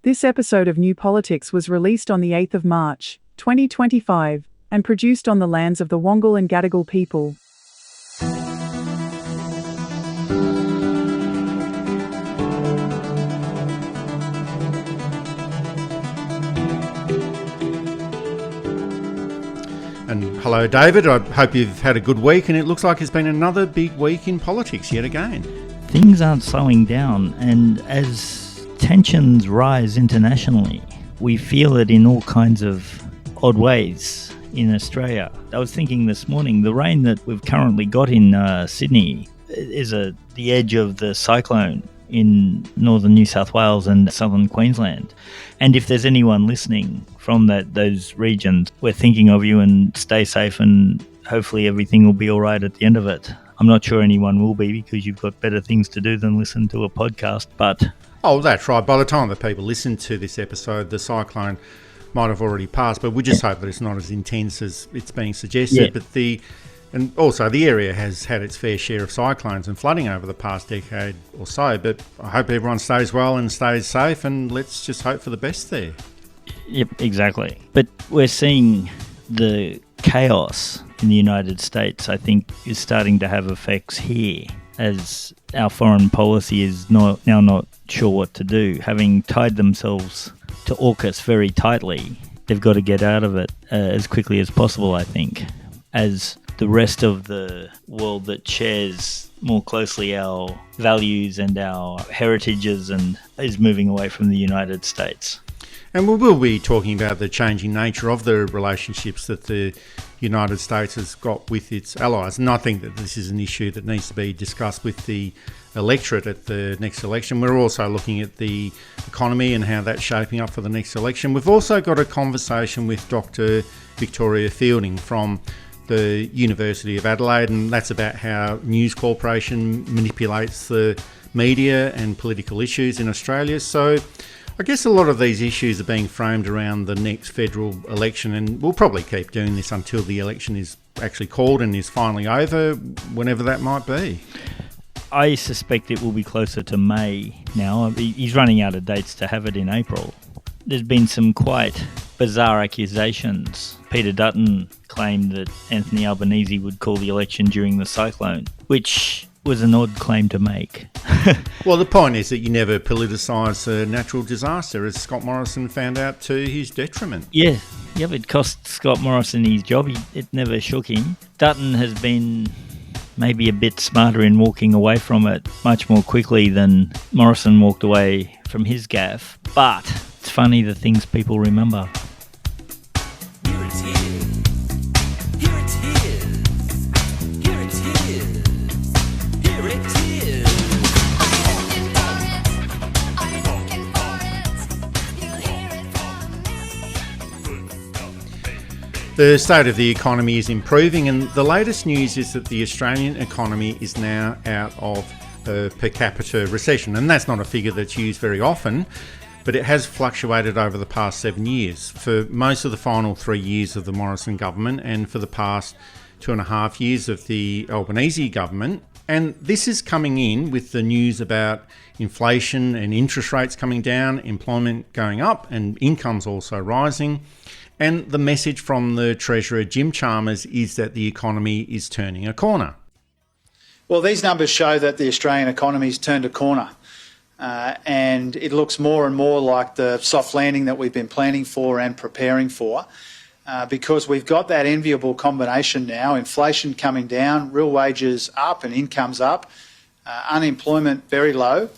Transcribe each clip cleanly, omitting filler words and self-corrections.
This episode of New Politics was released on the 8th of March, 2025, and produced on the lands of the Wangal and Gadigal people. And hello, David. I hope you've had a good week, and it looks like it's been another big week in politics yet again. Things aren't slowing down, and as tensions rise internationally, we feel it in all kinds of odd ways in Australia. I was thinking this morning, the rain that we've currently got in Sydney is the edge of the cyclone in northern New South Wales and southern Queensland. And if there's anyone listening from those regions, we're thinking of you, and stay safe, and hopefully everything will be all right at the end of it. I'm not sure anyone will be, because you've got better things to do than listen to a podcast, but... Oh, that's right. By the time that people listen to this episode, the cyclone might have already passed, but we just hope that it's not as intense as it's being suggested. Yeah. And also the area has had its fair share of cyclones and flooding over the past decade or so, but I hope everyone stays well and stays safe, and let's just hope for the best there. Yep, exactly. But we're seeing the chaos in the United States, I think, is starting to have effects here, as our foreign policy is now not sure what to do. Having tied themselves to AUKUS very tightly, they've got to get out of it as quickly as possible, I think, as the rest of the world that shares more closely our values and our heritages and is moving away from the United States. And we will be talking about the changing nature of the relationships that the United States has got with its allies. And I think that this is an issue that needs to be discussed with the electorate at the next election. We're also looking at the economy and how that's shaping up for the next election. We've also got a conversation with Dr. Victoria Fielding from the University of Adelaide, and that's about how News Corporation manipulates the media and political issues in Australia. So I guess a lot of these issues are being framed around the next federal election, and we'll probably keep doing this until the election is actually called and is finally over, whenever that might be. I suspect it will be closer to May now. He's running out of dates to have it in April. There's been some quite bizarre accusations. Peter Dutton claimed that Anthony Albanese would call the election during the cyclone, which was an odd claim to make. Well, the point is that you never politicise a natural disaster, as Scott Morrison found out to his detriment. Yeah, it cost Scott Morrison his job. It never shook him. Dutton has been maybe a bit smarter in walking away from it much more quickly than Morrison walked away from his gaffe. But it's funny the things people remember. Here it is. Here it is. Here it is. Here it is. The state of the economy is improving, and the latest news is that the Australian economy is now out of a per capita recession. And that's not a figure that's used very often, but it has fluctuated over the past 7 years. For most of the final 3 years of the Morrison government, and for the past 2.5 years of the Albanese government. And this is coming in with the news about inflation and interest rates coming down, employment going up, and incomes also rising. And the message from the Treasurer Jim Chalmers is that the economy is turning a corner. Well, these numbers show that the Australian economy's turned a corner, and it looks more and more like the soft landing that we've been planning for and preparing for, because we've got that enviable combination now: inflation coming down, real wages up and incomes up, unemployment very low.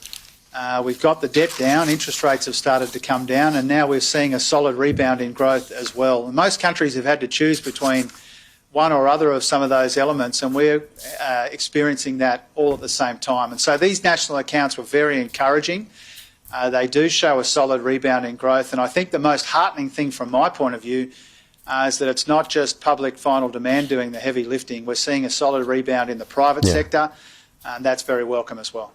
We've got the debt down, interest rates have started to come down, and now we're seeing a solid rebound in growth as well. And most countries have had to choose between one or other of some of those elements, and we're experiencing that all at the same time. And so these national accounts were very encouraging. They do show a solid rebound in growth, and I think the most heartening thing from my point of view is that it's not just public final demand doing the heavy lifting. We're seeing a solid rebound in the private sector, and that's very welcome as well.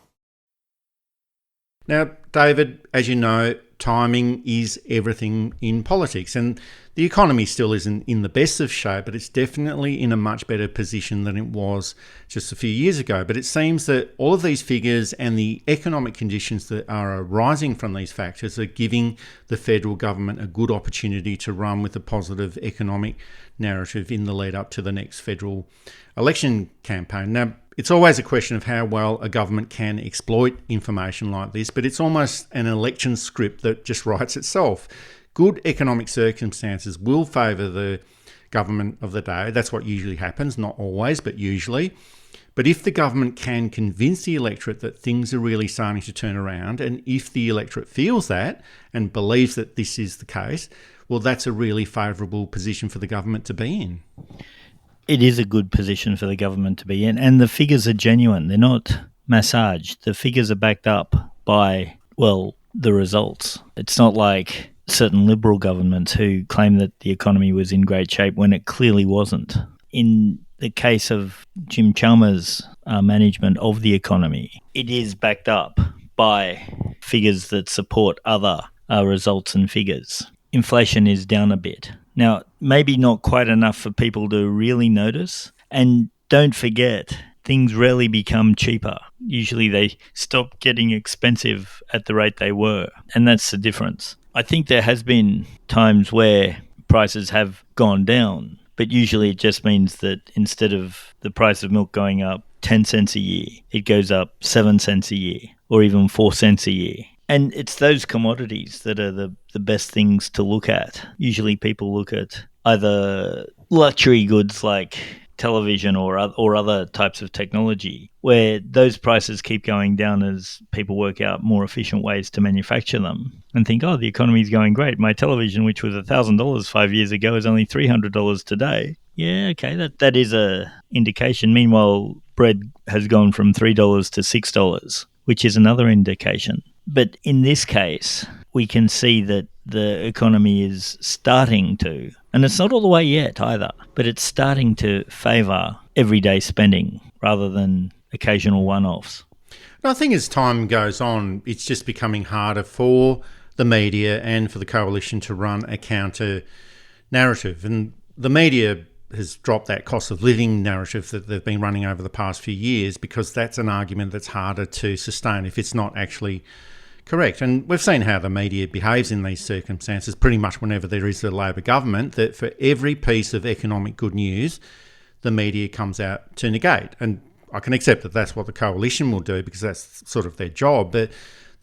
Now, David, as you know, timing is everything in politics. And the economy still isn't in the best of shape, but it's definitely in a much better position than it was just a few years ago. But it seems that all of these figures and the economic conditions that are arising from these factors are giving the federal government a good opportunity to run with a positive economic narrative in the lead up to the next federal election campaign. Now, it's always a question of how well a government can exploit information like this, but it's almost an election script that just writes itself. Good economic circumstances will favour the government of the day. That's what usually happens, not always, but usually. But if the government can convince the electorate that things are really starting to turn around, and if the electorate feels that and believes that this is the case, well, that's a really favourable position for the government to be in. It is a good position for the government to be in, and the figures are genuine. They're not massaged. The figures are backed up by, well, the results. It's not like certain Liberal governments who claim that the economy was in great shape when it clearly wasn't. In the case of Jim Chalmers' management of the economy, it is backed up by figures that support other results and figures. Inflation is down a bit. Now, maybe not quite enough for people to really notice. And don't forget, things rarely become cheaper. Usually they stop getting expensive at the rate they were. And that's the difference. I think there has been times where prices have gone down, but usually it just means that instead of the price of milk going up 10 cents a year, it goes up 7 cents a year or even 4 cents a year. And it's those commodities that are the best things to look at. Usually people look at either luxury goods like television or other types of technology, where those prices keep going down as people work out more efficient ways to manufacture them and think, oh, the economy's going great. My television, which was $1,000 5 years ago, is only $300 today. Yeah, okay, that is a indication. Meanwhile, bread has gone from $3 to $6, which is another indication. But in this case, we can see that the economy is starting to, and it's not all the way yet either, but it's starting to favour everyday spending rather than occasional one-offs. I think as time goes on, it's just becoming harder for the media and for the coalition to run a counter narrative. And the media has dropped that cost of living narrative that they've been running over the past few years, because that's an argument that's harder to sustain if it's not actually correct. And we've seen how the media behaves in these circumstances pretty much whenever there is a Labor government, that for every piece of economic good news, the media comes out to negate. And I can accept that that's what the coalition will do because that's sort of their job, but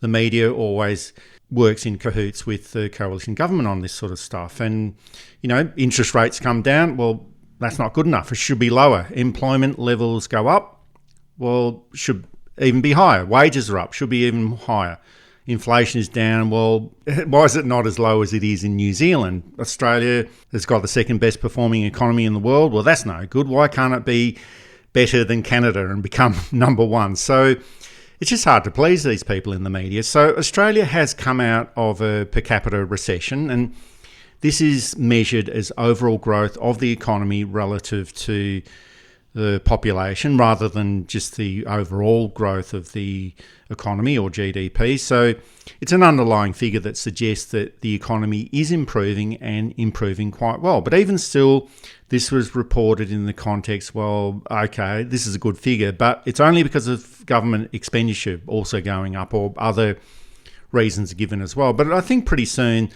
the media always works in cahoots with the coalition government on this sort of stuff. And, you know, interest rates come down, well, that's not good enough. It should be lower. Employment levels go up, well, should even be higher. Wages are up, should be even higher. Inflation is down. Well, why is it not as low as it is in New Zealand? Australia has got the second best performing economy in the world. Well, that's no good. Why can't it be better than Canada and become number one? So it's just hard to please these people in the media. So Australia has come out of a per capita recession, and this is measured as overall growth of the economy relative to the population rather than just the overall growth of the economy or GDP. So it's an underlying figure that suggests that the economy is improving and improving quite well. But even still, this was reported in the context, well, okay, this is a good figure, but it's only because of government expenditure also going up or other reasons given as well. But I think pretty soon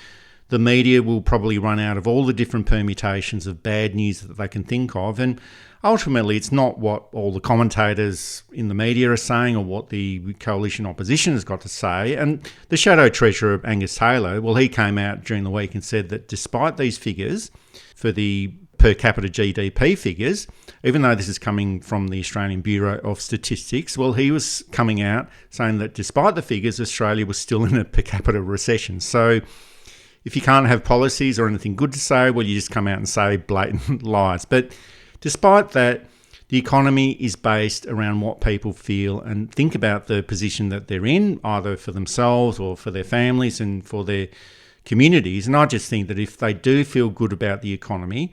the media will probably run out of all the different permutations of bad news that they can think of. And ultimately, it's not what all the commentators in the media are saying or what the coalition opposition has got to say. And the Shadow Treasurer, Angus Taylor, well, he came out during the week and said that despite these figures for the per capita GDP figures, even though this is coming from the Australian Bureau of Statistics, well, he was coming out saying that despite the figures, Australia was still in a per capita recession. So if you can't have policies or anything good to say, well, you just come out and say blatant lies. But despite that, the economy is based around what people feel and think about the position that they're in, either for themselves or for their families and for their communities. And I just think that if they do feel good about the economy,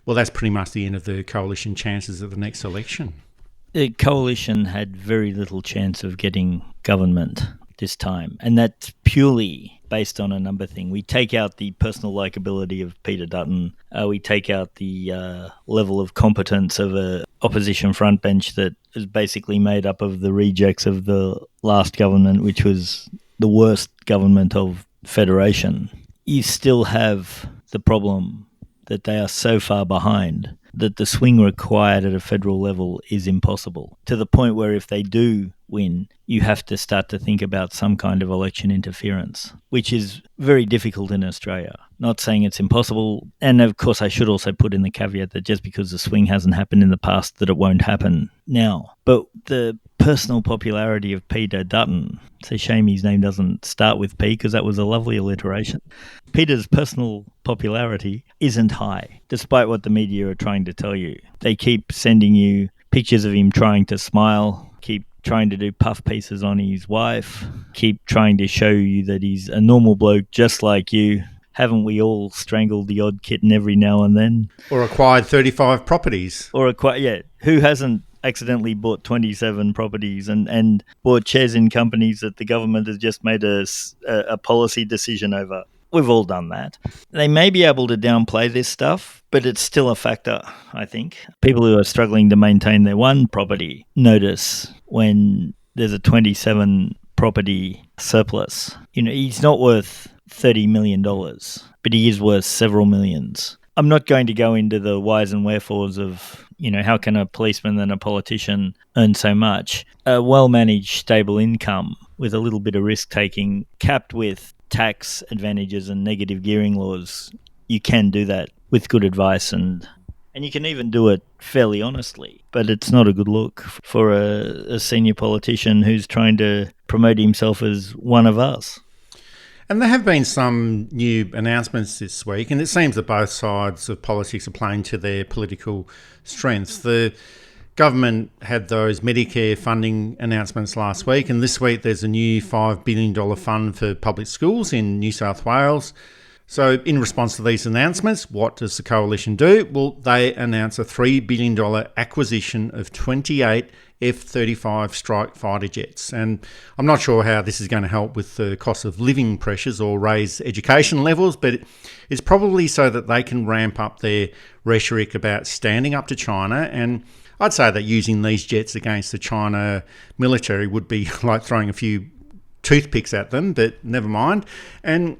well, that's pretty much the end of the coalition chances at the next election. The coalition had very little chance of getting government this time, and that's purely based on a number thing. We take out the personal likability of Peter Dutton. We take out the level of competence of a opposition frontbench that is basically made up of the rejects of the last government, which was the worst government of federation. You still have the problem that they are so far behind that the swing required at a federal level is impossible, to the point where if they do win, you have to start to think about some kind of election interference, which is very difficult in Australia. Not saying it's impossible. And of course, I should also put in the caveat that just because the swing hasn't happened in the past, that it won't happen now. But the personal popularity of Peter Dutton, it's a shame his name doesn't start with P, because that was a lovely alliteration. Peter's personal popularity isn't high, despite what the media are trying to tell you. They keep sending you pictures of him trying to smile, keep trying to do puff pieces on his wife, keep trying to show you that he's a normal bloke just like you. Haven't we all strangled the odd kitten every now and then? Or acquired 35 properties. Who hasn't accidentally bought 27 properties and bought shares in companies that the government has just made a policy decision over? We've all done that. They may be able to downplay this stuff, but it's still a factor, I think. People who are struggling to maintain their one property notice when there's a 27 property surplus. You know, he's not worth $30 million, but he is worth several millions. I'm not going to go into the whys and wherefores of, you know, how can a policeman and a politician earn so much? A well-managed, stable income with a little bit of risk-taking, capped with tax advantages and negative gearing laws, you can do that with good advice, and you can even do it fairly honestly. But it's not a good look for a senior politician who's trying to promote himself as one of us. And there have been some new announcements this week, and it seems that both sides of politics are playing to their political strengths. The government had those Medicare funding announcements last week, and this week there's a new $5 billion fund for public schools in New South Wales. So in response to these announcements, what does the coalition do? Well, they announce a $3 billion acquisition of 28 F-35 strike fighter jets. And I'm not sure how this is going to help with the cost of living pressures or raise education levels, but it's probably so that they can ramp up their rhetoric about standing up to China. And I'd say that using these jets against the China military would be like throwing a few toothpicks at them, but never mind. And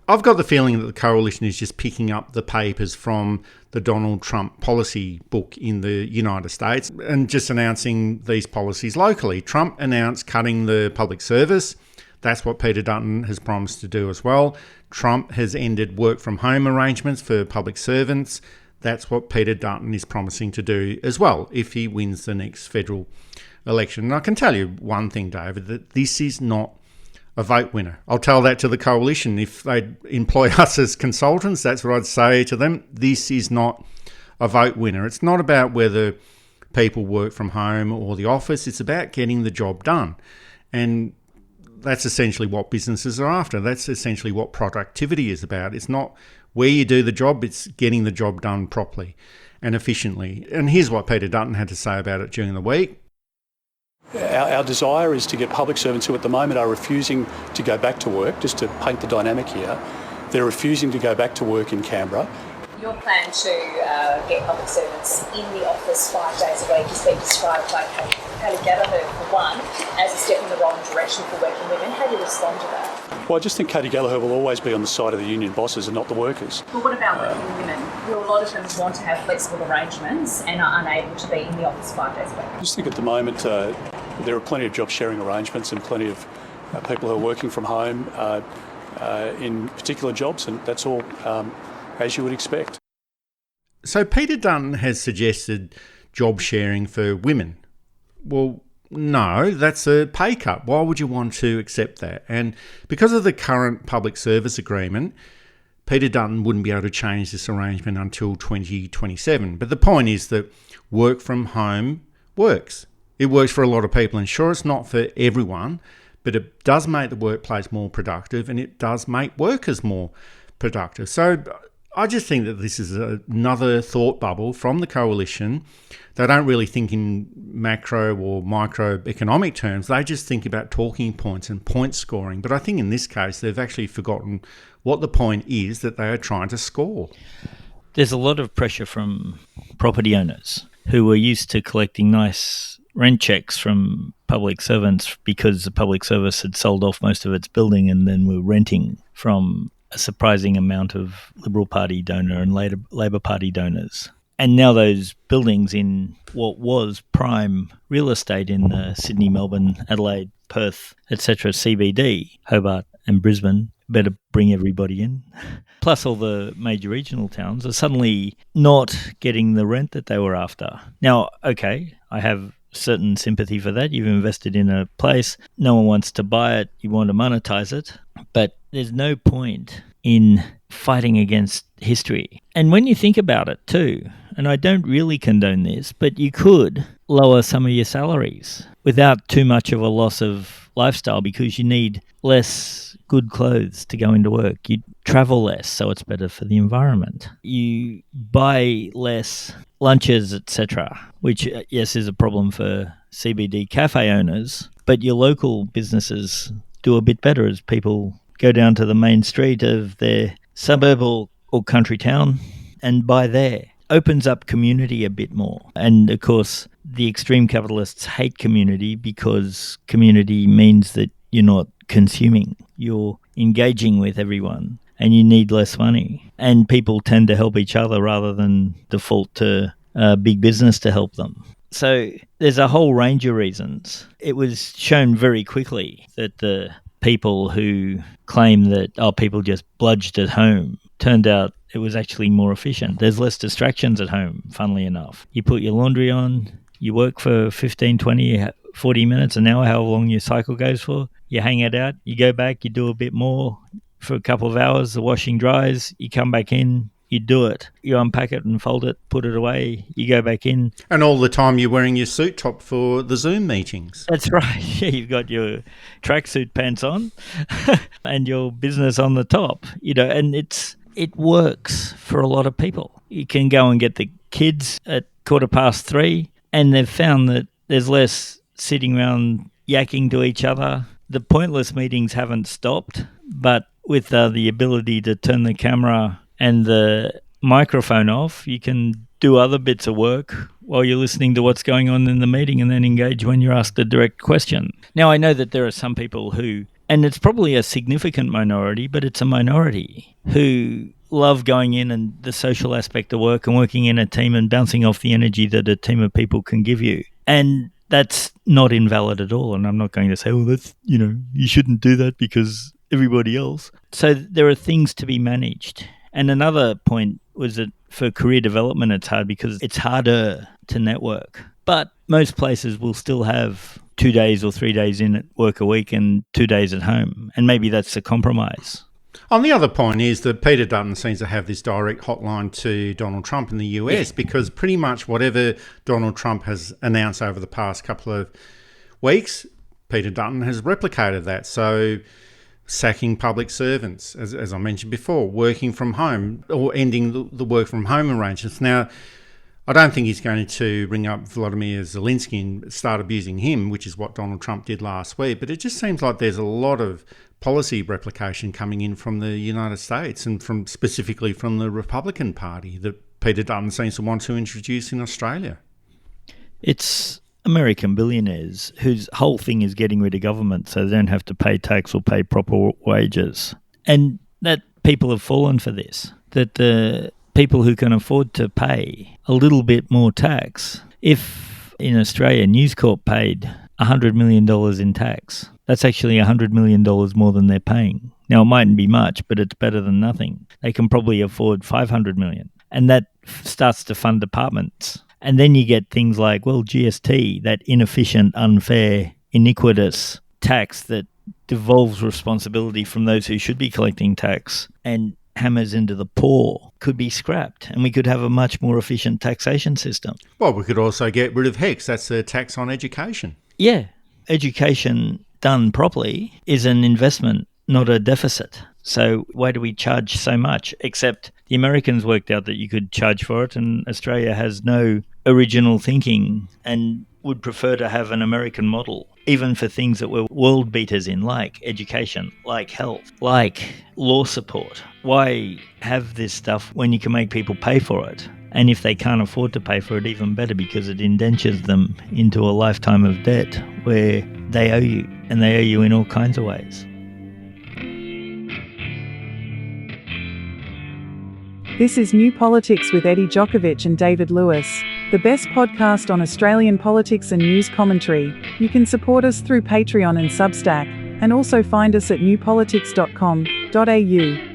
I've got the feeling that the coalition is just picking up the papers from the Donald Trump policy book in the United States and just announcing these policies locally. Trump announced cutting the public service. That's what Peter Dutton has promised to do as well. Trump has ended work from home arrangements for public servants. That's what Peter Dutton is promising to do as well if he wins the next federal election. And I can tell you one thing, David, that this is not a vote winner. I'll tell that to the coalition. If they employ us as consultants, that's what I'd say to them. This is not a vote winner. It's not about whether people work from home or the office. It's about getting the job done. And that's essentially what businesses are after. That's essentially what productivity is about. It's not where you do the job, it's getting the job done properly and efficiently. And here's what Peter Dutton had to say about it during the week. Our desire is to get public servants who at the moment are refusing to go back to work, just to paint the dynamic here, they're refusing to go back to work in Canberra. Your plan to get public servants in the office 5 days a week has been described by Kelly Gallagher, for one, as a step in the wrong direction for working women. How do you respond to that? Well, I just think Katie Gallagher will always be on the side of the union bosses and not the workers. But what about working women? Well, a lot of them want to have flexible arrangements and are unable to be in the office 5 days a week. I just think at the moment there are plenty of job sharing arrangements and plenty of people who are working from home in particular jobs, and that's all as you would expect. So Peter Dutton has suggested job sharing for women. Well, no, that's a pay cut. Why would you want to accept that? And because of the current public service agreement, Peter Dutton wouldn't be able to change this arrangement until 2027. But the point is that work from home works. It works for a lot of people, and sure, it's not for everyone, but it does make the workplace more productive and it does make workers more productive. So I just think that this is another thought bubble from the coalition. They don't really think in macro or microeconomic terms. They just think about talking points and point scoring. But I think in this case, they've actually forgotten what the point is that they are trying to score. There's a lot of pressure from property owners who were used to collecting nice rent checks from public servants because the public service had sold off most of its building and then were renting from a surprising amount of Liberal Party donor and Labor Party donors. And now those buildings in what was prime real estate in Sydney, Melbourne, Adelaide, Perth, etc., CBD, Hobart and Brisbane, better bring everybody in, plus all the major regional towns, are suddenly not getting the rent that they were after. Now, okay, I have certain sympathy for that. You've invested in a place, no one wants to buy it, you want to monetize it, but there's no point in fighting against history. And when you think about it too, and I don't really condone this, but you could lower some of your salaries without too much of a loss of lifestyle because you need less good clothes to go into work. You travel less, so it's better for the environment. You buy less lunches, etc., which, yes, is a problem for CBD cafe owners, but your local businesses do a bit better as people go down to the main street of their suburb or country town and buy there. Opens up community a bit more. And of course, the extreme capitalists hate community because community means that you're not consuming, you're engaging with everyone and you need less money. And people tend to help each other rather than default to big business to help them. So there's a whole range of reasons. It was shown very quickly that the people who claim that, people just bludged at home, turned out it was actually more efficient. There's less distractions at home, funnily enough. You put your laundry on, you work for 15, 20, 40 minutes, an hour, how long your cycle goes for. You hang it out, you go back, you do a bit more for a couple of hours, the washing dries, you come back in, you do it. You unpack it and fold it, put it away, you go back in. And all the time you're wearing your suit top for the Zoom meetings. That's right. Yeah, you've got your tracksuit pants on and your business on the top, and it works for a lot of people. You can go and get the kids at 3:15 and they've found that there's less sitting around yakking to each other. The pointless meetings haven't stopped, but with the ability to turn the camera and the microphone off, you can do other bits of work while you're listening to what's going on in the meeting and then engage when you're asked a direct question. Now, I know that there are some people who, and it's probably a significant minority, but it's a minority, who love going in and the social aspect of work and working in a team and bouncing off the energy that a team of people can give you. And that's not invalid at all. And I'm not going to say, that's, you shouldn't do that because everybody else. So there are things to be managed. And another point was that for career development, it's hard because it's harder to network. But most places will still have 2 days or 3 days in at work a week and 2 days at home. And maybe that's a compromise. On the other point is that Peter Dutton seems to have this direct hotline to Donald Trump in the US because pretty much whatever Donald Trump has announced over the past couple of weeks, Peter Dutton has replicated that. So sacking public servants, as I mentioned before, working from home or ending the work from home arrangements. Now, I don't think he's going to ring up Volodymyr Zelensky and start abusing him, which is what Donald Trump did last week. But it just seems like there's a lot of policy replication coming in from the United States and specifically from the Republican Party that Peter Dutton seems to want to introduce in Australia. It's American billionaires whose whole thing is getting rid of government so they don't have to pay tax or pay proper wages. And that people have fallen for this, that the people who can afford to pay a little bit more tax, if in Australia News Corp paid $100 million in tax, that's actually $100 million more than they're paying. Now, it mightn't be much, but it's better than nothing. They can probably afford $500 million. And that starts to fund departments. And then you get things like, GST, that inefficient, unfair, iniquitous tax that devolves responsibility from those who should be collecting tax and hammers into the poor, could be scrapped. And we could have a much more efficient taxation system. Well, we could also get rid of HECS. That's a tax on education. Yeah. Education done properly is an investment, not a deficit. So why do we charge so much? Except The Americans worked out that you could charge for it, and Australia has no original thinking and would prefer to have an American model, even for things that we're world beaters in, like education, like health, like law support. Why have this stuff when you can make people pay for it? And if they can't afford to pay for it, even better, because it indentures them into a lifetime of debt where they owe you, and they owe you in all kinds of ways. This is New Politics with Eddie Djokovic and David Lewis, the best podcast on Australian politics and news commentary. You can support us through Patreon and Substack, and also find us at newpolitics.com.au.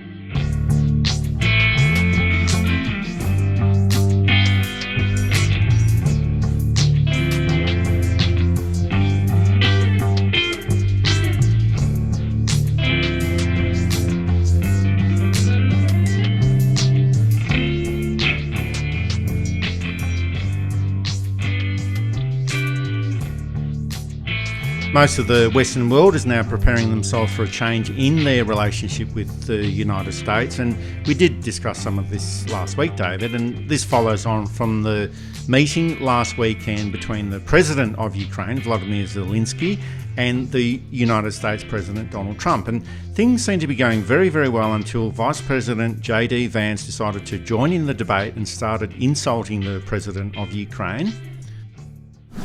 Most of the Western world is now preparing themselves for a change in their relationship with the United States, and we did discuss some of this last week, David, and this follows on from the meeting last weekend between the President of Ukraine, Volodymyr Zelensky, and the United States President Donald Trump. And things seemed to be going very, very well until Vice President JD Vance decided to join in the debate and started insulting the President of Ukraine.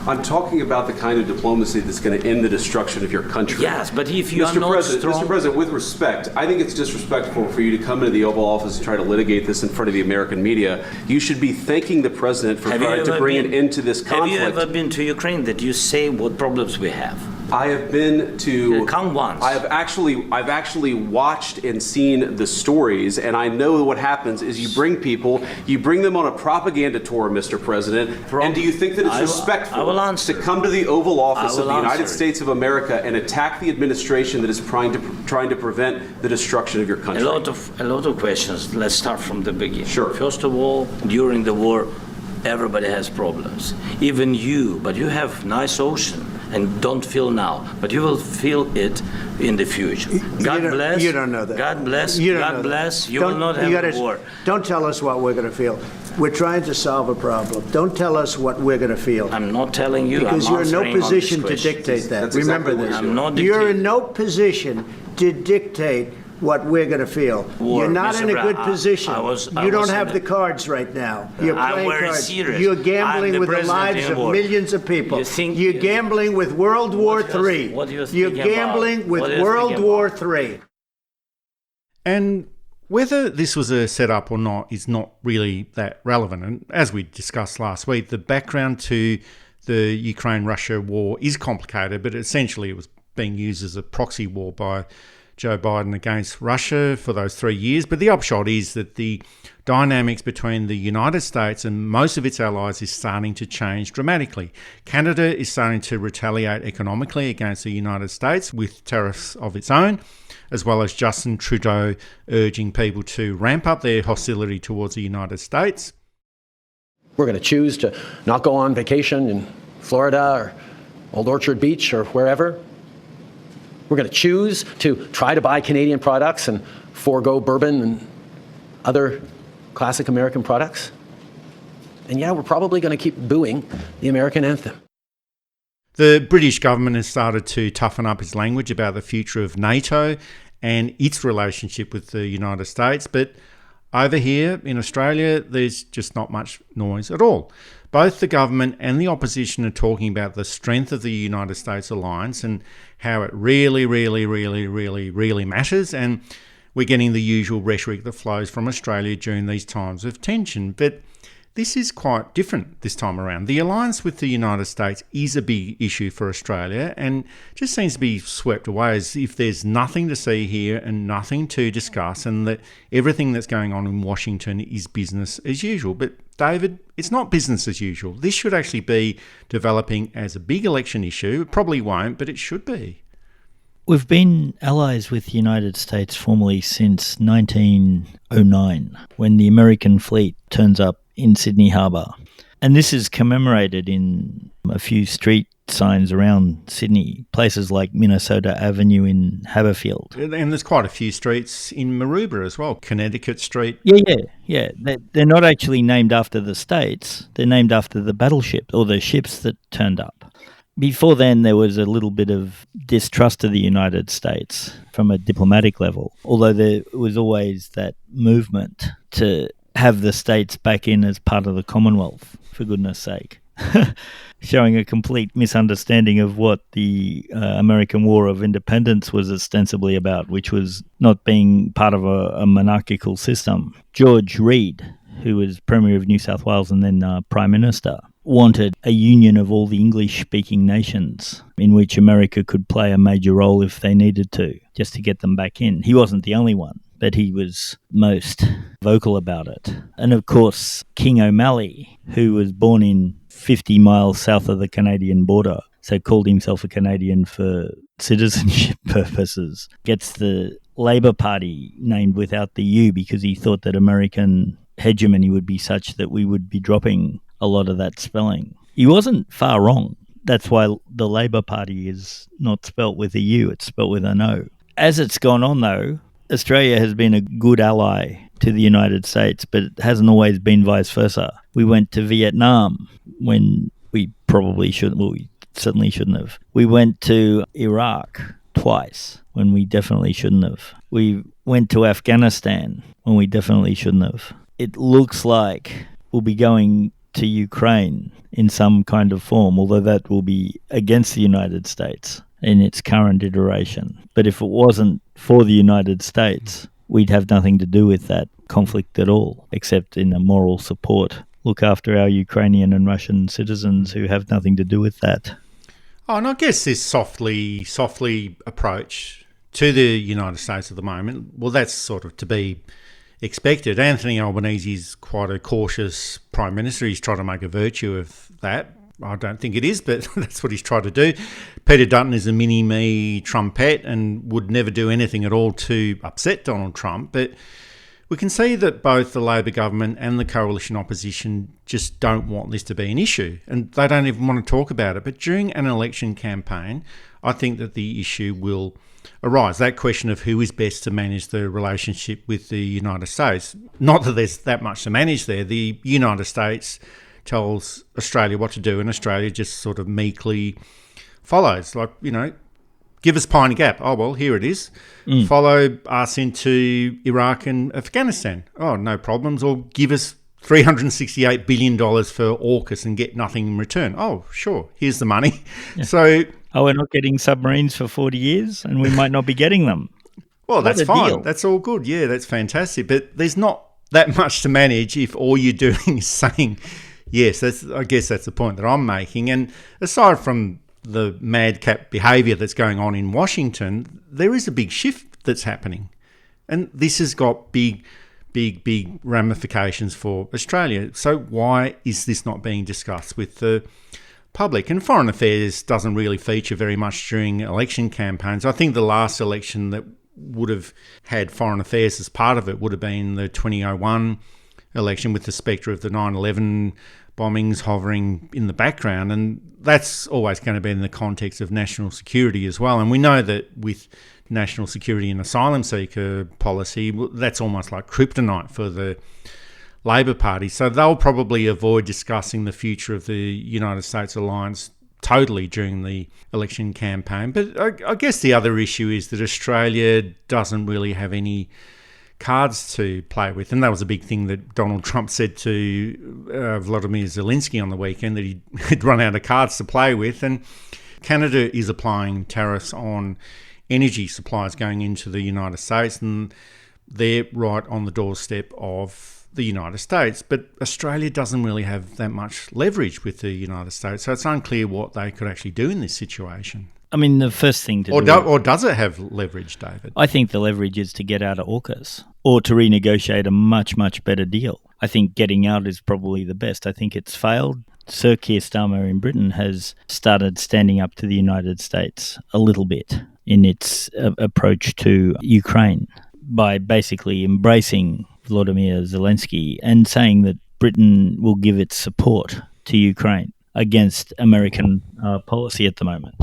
I'm talking about the kind of diplomacy that's going to end the destruction of your country. Yes, but if you are not strong... Mr. President, with respect, I think it's disrespectful for you to come into the Oval Office and try to litigate this in front of the American media. You should be thanking the President for trying to bring an end to this conflict. Have you ever been to Ukraine that you say what problems we have? I have been to... Come once. I've actually watched and seen the stories, and I know what happens is you bring people, you bring them on a propaganda tour, Mr. President, and do you think that it's respectful to come to the Oval Office of the United States of America and attack the administration that is trying to prevent the destruction of your country? A lot of questions. Let's start from the beginning. Sure. First of all, during the war, everybody has problems. Even you, but you have nice ocean. And don't feel now, but you will feel it in the future. God bless. You don't know that. God bless. You don't God know bless. that. You will not have a war. Don't tell us what we're going to feel. We're trying to solve a problem. Don't tell us what we're going to feel. I'm not telling you. Because I'm you're in no answering on position this to question. dictate that. That's Remember exactly this. what I'm not You're dictating. in no position to dictate what we're going to feel. War, You're not Mr. in a good Brown, position. I you don't was have in the cards right now. You're I'm playing very cards. serious. You're I'm gambling the with the president lives in of war. millions of people. You're gambling with World War III. What are you You're thinking about? gambling with What are you World thinking War about? III. And whether this was a setup or not is not really that relevant. And as we discussed last week, the background to the Ukraine-Russia war is complicated, but essentially it was being used as a proxy war by Joe Biden against Russia for those 3 years. But the upshot is that the dynamics between the United States and most of its allies is starting to change dramatically. Canada is starting to retaliate economically against the United States with tariffs of its own, as well as Justin Trudeau urging people to ramp up their hostility towards the United States. We're going to choose to not go on vacation in Florida or Old Orchard Beach or wherever. We're going to choose to try to buy Canadian products and forego bourbon and other classic American products. And yeah, we're probably going to keep booing the American anthem. The British government has started to toughen up its language about the future of NATO and its relationship with the United States. But over here in Australia, there's just not much noise at all. Both the government and the opposition are talking about the strength of the United States alliance and how it really, really, really, really, really matters. And we're getting the usual rhetoric that flows from Australia during these times of tension. But this is quite different this time around. The alliance with the United States is a big issue for Australia and just seems to be swept away as if there's nothing to see here and nothing to discuss, and that everything that's going on in Washington is business as usual. But David, it's not business as usual. This should actually be developing as a big election issue. It probably won't, but it should be. We've been allies with the United States formally since 1909, when the American fleet turns up in Sydney Harbour. And this is commemorated in a few street signs around Sydney, places like Minnesota Avenue in Haberfield. And there's quite a few streets in Maroubra as well, Connecticut Street. Yeah. They're not actually named after the states. They're named after the battleship or the ships that turned up. Before then, there was a little bit of distrust of the United States from a diplomatic level, although there was always that movement to have the states back in as part of the Commonwealth, for goodness sake. Showing a complete misunderstanding of what the American War of Independence was ostensibly about, which was not being part of a monarchical system. George Reid, who was Premier of New South Wales and then Prime Minister, wanted a union of all the English-speaking nations in which America could play a major role if they needed to, just to get them back in. He wasn't the only one, but he was most vocal about it. And of course, King O'Malley, who was born in 50 miles south of the Canadian border, so called himself a Canadian for citizenship purposes, gets the Labor Party named without the U because he thought that American hegemony would be such that we would be dropping a lot of that spelling. He wasn't far wrong. That's why the Labor Party is not spelt with a U, it's spelt with an O. As it's gone on, though, Australia has been a good ally to the United States, but it hasn't always been vice versa. We went to Vietnam when we probably shouldn't, well, we certainly shouldn't have. We went to Iraq twice when we definitely shouldn't have. We went to Afghanistan when we definitely shouldn't have. It looks like we'll be going to Ukraine in some kind of form, although that will be against the United States in its current iteration. But if it wasn't for the United States, we'd have nothing to do with that conflict at all, except in a moral support. Look after our Ukrainian and Russian citizens who have nothing to do with that. Oh, and I guess this softly approach to the United States at the moment, well, that's sort of to be expected. Anthony Albanese is quite a cautious Prime Minister. He's tried to make a virtue of that. I don't think it is, but that's what he's tried to do. Peter Dutton is a mini-me Trumpette and would never do anything at all to upset Donald Trump. But we can see that both the Labor government and the coalition opposition just don't want this to be an issue, and they don't even want to talk about it. But during an election campaign, I think that the issue will arise, that question of who is best to manage the relationship with the United States. Not that there's that much to manage there. The United States tells Australia what to do, and Australia just sort of meekly follows. Like, give us Piney Gap. Oh, well, here it is. Follow us into Iraq and Afghanistan. Oh, no problems. Or give us $368 billion for AUKUS and get nothing in return. Oh, sure, here's the money. Yeah. So, we're not getting submarines for 40 years and we might not be getting them. Well, that's fine. Deal. That's all good. Yeah, that's fantastic. But there's not that much to manage if all you're doing is saying yes. I guess that's the point that I'm making. And aside from the madcap behaviour that's going on in Washington, there is a big shift that's happening. And this has got big ramifications for Australia. So why is this not being discussed with the public? And foreign affairs doesn't really feature very much during election campaigns. I think the last election that would have had foreign affairs as part of it would have been the 2001 election, with the spectre of the 9/11 bombings hovering in the background, and that's always going to be in the context of national security as well. And we know that with national security and asylum seeker policy, that's almost like kryptonite for the Labor Party. So they'll probably avoid discussing the future of the United States alliance totally during the election campaign. But I guess the other issue is that Australia doesn't really have any cards to play with, and that was a big thing that Donald Trump said to Volodymyr Zelensky on the weekend, that he'd run out of cards to play with. And Canada is applying tariffs on energy supplies going into the United States, and they're right on the doorstep of the United States. But Australia doesn't really have that much leverage with the United States, so it's unclear what they could actually do in this situation. I mean, the first thing to or does it have leverage, David? I think the leverage is to get out of AUKUS or to renegotiate a much, much better deal. I think getting out is probably the best. I think it's failed. Sir Keir Starmer in Britain has started standing up to the United States a little bit in its approach to Ukraine by basically embracing Volodymyr Zelensky and saying that Britain will give its support to Ukraine against American policy at the moment.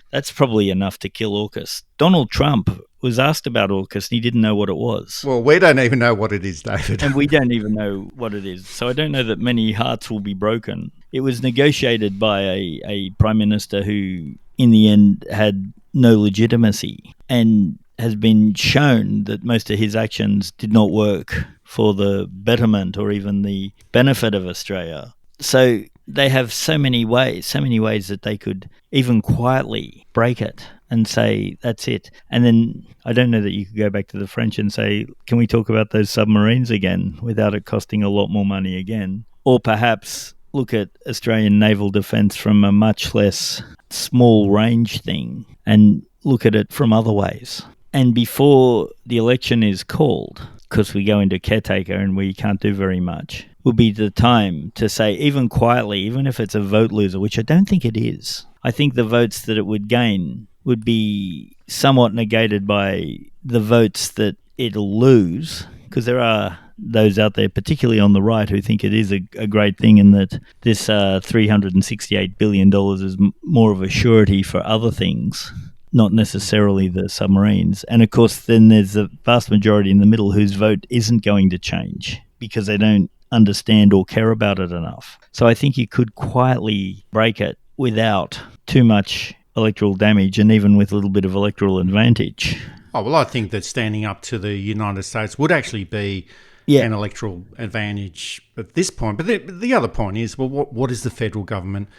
That's probably enough to kill AUKUS. Donald Trump was asked about AUKUS and he didn't know what it was. Well, we don't even know what it is, David. And we don't even know what it is. So I don't know that many hearts will be broken. It was negotiated by a prime minister who, in the end, had no legitimacy and has been shown that most of his actions did not work for the betterment or even the benefit of Australia. So they have so many ways that they could even quietly break it and say, that's it. And then I don't know that you could go back to the French and say, can we talk about those submarines again without it costing a lot more money again? Or perhaps look at Australian naval defence from a much less small range thing and look at it from other ways. And before the election is called, because we go into caretaker and we can't do very much, would be the time to say, even quietly, even if it's a vote loser, which I don't think it is, I think the votes that it would gain would be somewhat negated by the votes that it'll lose, because there are those out there, particularly on the right, who think it is a great thing and that this $368 billion is more of a surety for other things, not necessarily the submarines. And of course, then there's a vast majority in the middle whose vote isn't going to change because they don't understand or care about it enough. So I think you could quietly break it without too much electoral damage and even with a little bit of electoral advantage. Oh, well, I think that standing up to the United States would actually be an electoral advantage at this point. But the other point is, well, what is the federal government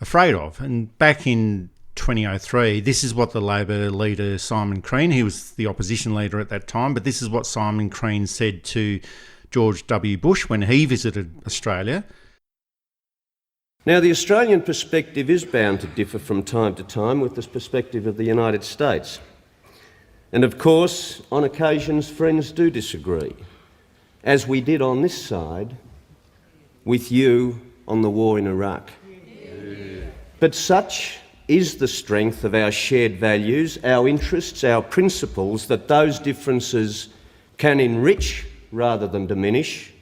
afraid of? And back in 2003, this is what the Labor leader Simon Crean, he was the opposition leader at that time, but this is what Simon Crean said to George W. Bush when he visited Australia. Now, the Australian perspective is bound to differ from time to time with the perspective of the United States. And of course, on occasions, friends do disagree, as we did on this side with you on the war in Iraq. But such is the strength of our shared values, our interests, our principles, that those differences can enrich rather than diminish.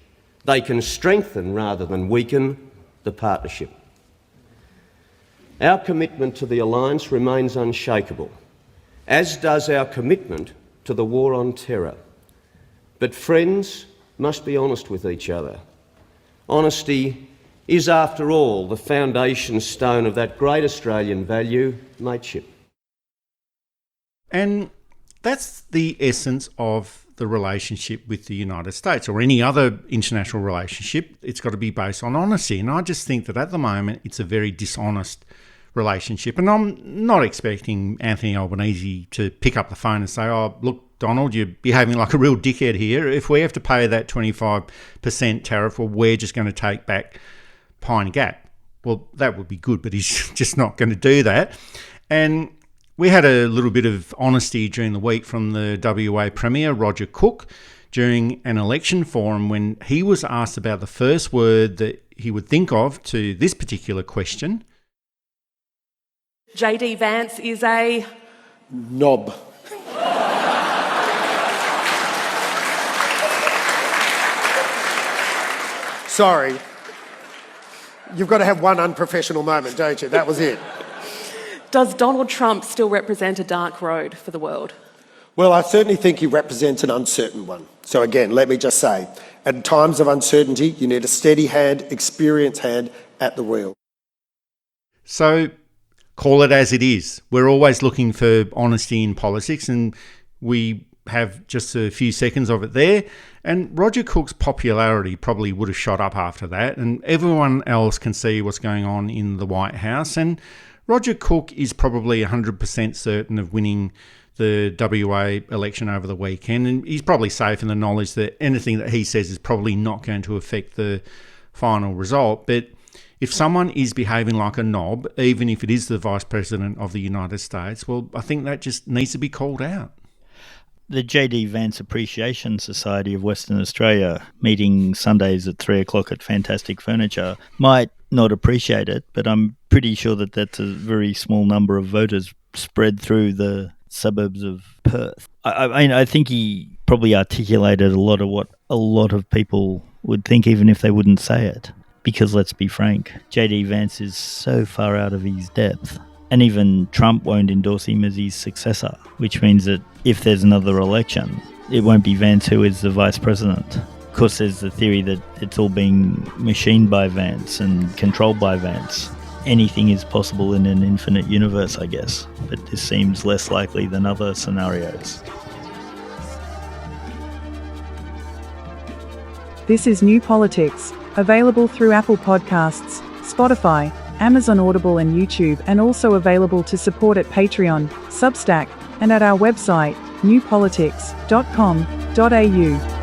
They can strengthen rather than weaken the partnership. Our commitment to the alliance remains unshakable, as does our commitment to the war on terror. But friends must be honest with each other. Honesty is, after all, the foundation stone of that great Australian value, mateship. And that's the essence of the relationship with the United States or any other international relationship. It's got to be based on honesty. And I just think that at the moment it's a very dishonest relationship. And I'm not expecting Anthony Albanese to pick up the phone and say, oh, look, Donald, you're behaving like a real dickhead here. If we have to pay that 25% tariff, well, we're just going to take back Pine Gap. Well, that would be good, but he's just not going to do that. And we had a little bit of honesty during the week from the WA Premier, Roger Cook, during an election forum when he was asked about the first word that he would think of to this particular question. JD Vance is a... knob. Sorry. You've got to have one unprofessional moment, don't you? That was it. Does Donald Trump still represent a dark road for the world? Well, I certainly think he represents an uncertain one. So again, let me just say, at times of uncertainty, you need a steady hand, experienced hand at the wheel. So call it as it is. We're always looking for honesty in politics, and we have just a few seconds of it there. And Roger Cook's popularity probably would have shot up after that, and everyone else can see what's going on in the White House. And Roger Cook is probably 100% certain of winning the WA election over the weekend, and he's probably safe in the knowledge that anything that he says is probably not going to affect the final result. But if someone is behaving like a knob, even if it is the Vice President of the United States, well, I think that just needs to be called out. The JD Vance Appreciation Society of Western Australia, meeting Sundays at 3 o'clock at Fantastic Furniture, might not appreciate it, but I'm pretty sure that that's a very small number of voters spread through the suburbs of Perth. I think he probably articulated a lot of what a lot of people would think, even if they wouldn't say it. Because let's be frank, JD Vance is so far out of his depth. And even Trump won't endorse him as his successor, which means that if there's another election, it won't be Vance who is the vice president. Of course, there's the theory that it's all being machined by Vance and controlled by Vance. Anything is possible in an infinite universe, I guess, but this seems less likely than other scenarios. This is New Politics, available through Apple Podcasts, Spotify, Amazon Audible and YouTube, and also available to support at Patreon, Substack, and at our website, newpolitics.com.au.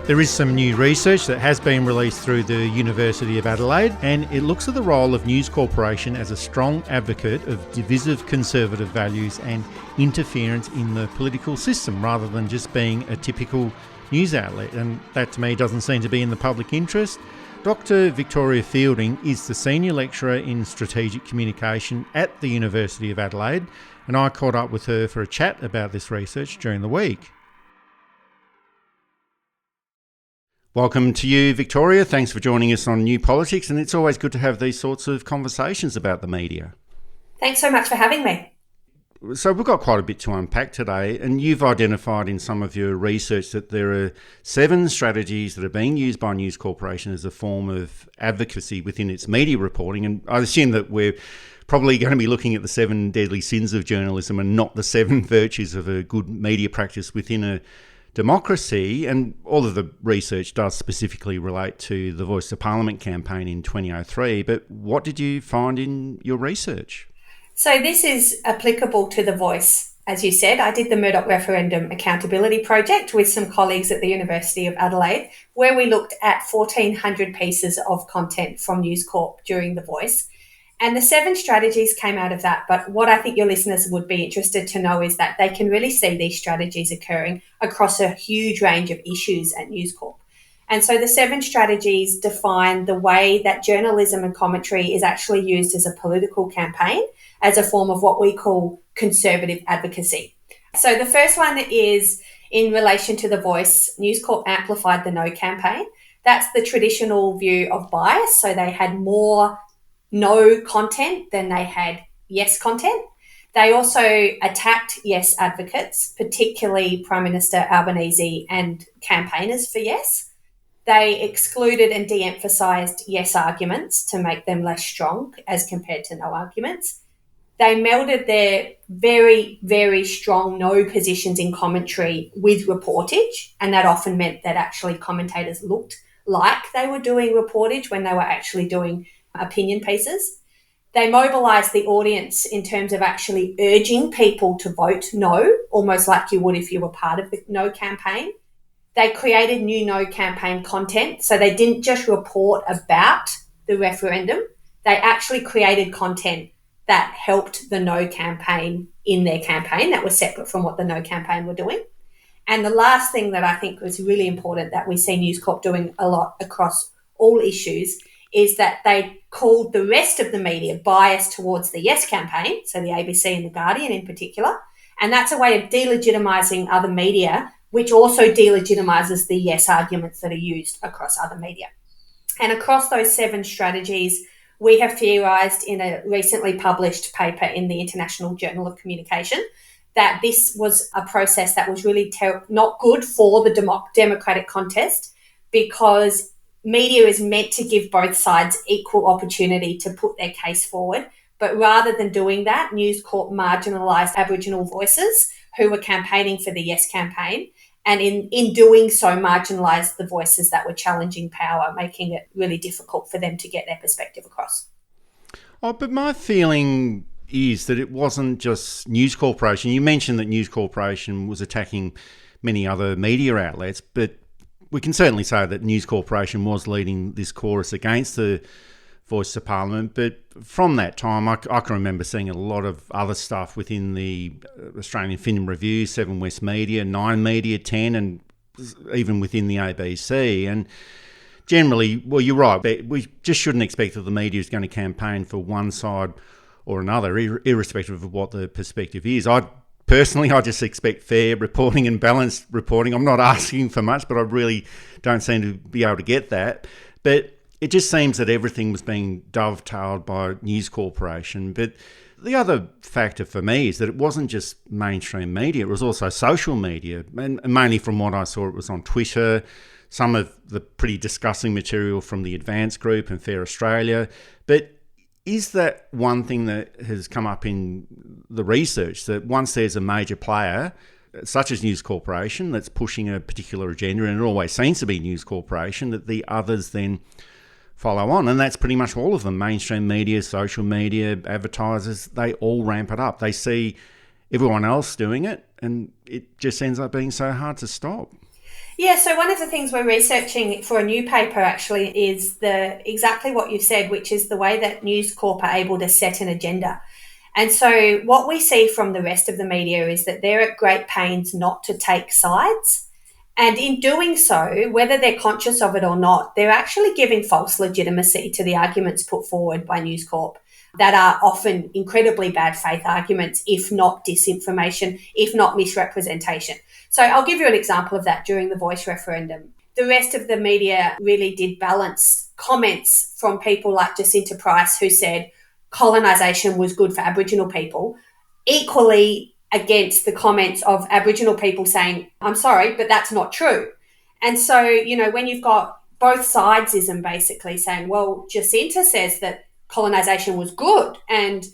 There is some new research that has been released through the University of Adelaide, and it looks at the role of News Corporation as a strong advocate of divisive conservative values and interference in the political system, rather than just being a typical news outlet. And that to me doesn't seem to be in the public interest. Dr. Victoria Fielding is the Senior Lecturer in Strategic Communication at the University of Adelaide, and I caught up with her for a chat about this research during the week. Welcome to you, Victoria. Thanks for joining us on New Politics, and it's always good to have these sorts of conversations about the media. Thanks so much for having me. So we've got quite a bit to unpack today, and you've identified in some of your research that there are 7 strategies that are being used by News Corporation as a form of advocacy within its media reporting, and I assume that we're probably going to be looking at the 7 deadly sins of journalism and not the 7 virtues of a good media practice within a democracy. And all of the research does specifically relate to the Voice to Parliament campaign in 2003. But what did you find in your research? So this is applicable to The Voice. As you said, I did the Murdoch Referendum Accountability Project with some colleagues at the University of Adelaide, where we looked at 1,400 pieces of content from News Corp during The Voice. And the 7 strategies came out of that. But what I think your listeners would be interested to know is that they can really see these strategies occurring across a huge range of issues at News Corp. And so the 7 strategies define the way that journalism and commentary is actually used as a political campaign, as a form of what we call conservative advocacy. So the first one is in relation to The Voice. News Corp amplified the No campaign. That's the traditional view of bias. So they had more no content than they had yes content. They also attacked yes advocates, particularly Prime Minister Albanese and campaigners for yes. They excluded and de-emphasised yes arguments to make them less strong as compared to no arguments. They melded their very, very strong no positions in commentary with reportage, and that often meant that actually commentators looked like they were doing reportage when they were actually doing opinion pieces. They mobilised the audience in terms of actually urging people to vote no, almost like you would if you were part of the no campaign. They created new no campaign content, so they didn't just report about the referendum, they actually created content that helped the no campaign in their campaign that was separate from what the no campaign were doing. And the last thing that I think was really important that we see News Corp doing a lot across all issues is that they called the rest of the media biased towards the yes campaign, so the ABC and the Guardian in particular, and that's a way of delegitimising other media, which also delegitimises the yes arguments that are used across other media. And across those 7 strategies, we have theorised in a recently published paper in the International Journal of Communication that this was a process that was really not good for the democratic contest, because media is meant to give both sides equal opportunity to put their case forward. But rather than doing that, News Corp marginalised Aboriginal voices who were campaigning for the yes campaign, and in doing so marginalised the voices that were challenging power, making it really difficult for them to get their perspective across. Oh, but my feeling is that it wasn't just News Corporation. You mentioned that News Corporation was attacking many other media outlets, but we can certainly say that News Corporation was leading this chorus against the Voice of Parliament. But from that time, I can remember seeing a lot of other stuff within the Australian Film Review, 7 West Media, 9 Media, 10, and even within the ABC. And generally, well, you're right, we just shouldn't expect that the media is going to campaign for one side or another, irrespective of what the perspective is. Personally, I just expect fair reporting and balanced reporting. I'm not asking for much, but I really don't seem to be able to get that. But it just seems that everything was being dovetailed by News Corporation. But the other factor for me is that it wasn't just mainstream media, it was also social media. And mainly from what I saw, it was on Twitter, some of the pretty disgusting material from the Advance Group and Fair Australia. But is that one thing that has come up in the research, that once there's a major player, such as News Corporation, that's pushing a particular agenda, and it always seems to be News Corporation, that the others then follow on? And that's pretty much all of them. Mainstream media, social media, advertisers, they all ramp it up. They see everyone else doing it, and it just ends up being so hard to stop. Yeah, so one of the things we're researching for a new paper actually is exactly what you've said, which is the way that News Corp are able to set an agenda. And so what we see from the rest of the media is that they're at great pains not to take sides. And in doing so, whether they're conscious of it or not, they're actually giving false legitimacy to the arguments put forward by News Corp that are often incredibly bad faith arguments, if not disinformation, if not misrepresentation. So I'll give you an example of that during the Voice referendum. The rest of the media really did balance comments from people like Jacinta Price, who said colonisation was good for Aboriginal people, equally against the comments of Aboriginal people saying, I'm sorry, but that's not true. And so, when you've got both sidesism basically saying, well, Jacinta says that colonisation was good, and